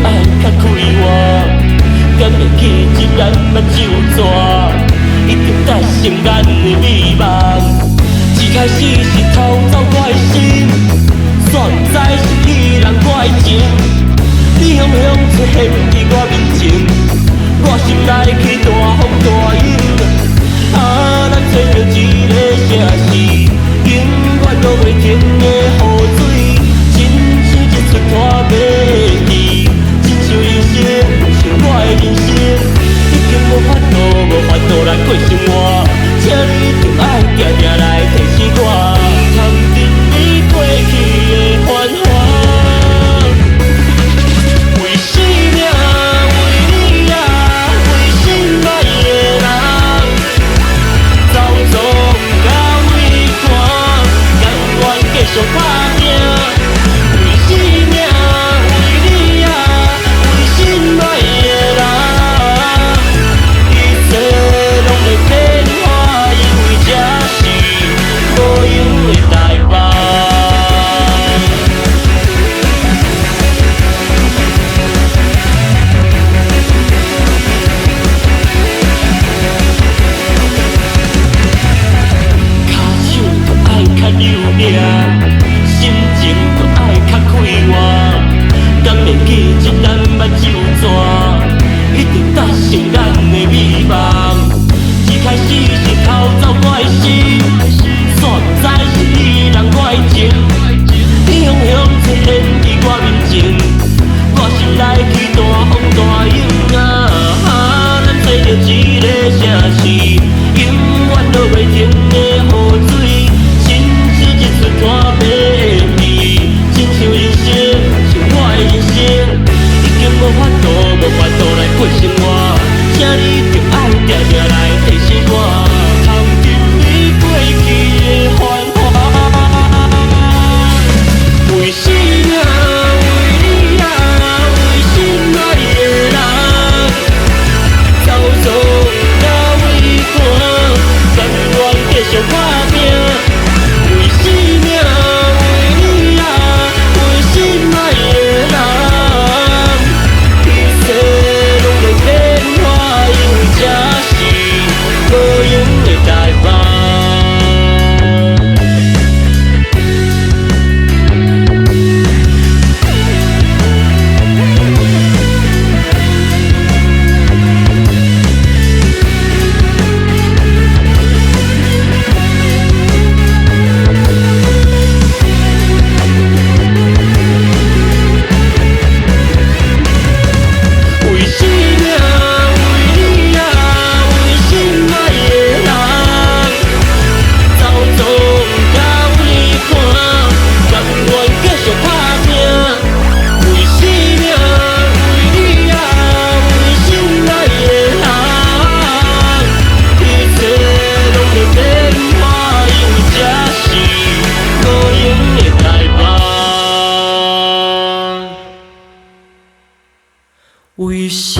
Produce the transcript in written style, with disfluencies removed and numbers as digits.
爱较快活，敢会记一咱目睭蛇，一定达成咱的美梦。一开始是偷走我的心，煞不知是伊人我的情。你雄雄出现伫我面前，我心内起大风大涌。咱做着一个城市，永远落袂停的雨水，亲像一出拖马的戏，亲像人生，像我的人生，已经无法度来过生活，请你就爱定定来提醒我，藏伫你过去的繁华。为生命，为你啊，为心爱的人，走错甲畏寒，甘愿继续打拼。为生命，为你啊，为心爱的人，一切拢会变化，因为这是无用的代梦。脚手着爱较柔软，心情着爱较快活，敢会记一咱目睭蛇，一定达成咱的美梦。一开始是偷走我的心，煞不知是伊人我的情。你雄雄出现伫我面前，我心内起大风大涌啊！咱做着一个城市，永远落袂停的雨水，亲像一出拖马的戏，亲像人生，像我的人生，已经无法度来过生活，请你就爱定定来提醒我，藏伫你过去的繁华。为生命，为你啊，为心爱的人，走错甲畏寒，甘愿继续打拼。为生命，为你啊，为心爱的人，一切拢会变化，因为这是无用的代梦。为生命，为你啊，为心爱的人，走错甲畏寒，甘愿继续打拼。为生命，为你啊，为心爱的人，一切拢会变化，因为这是无用的代梦。为生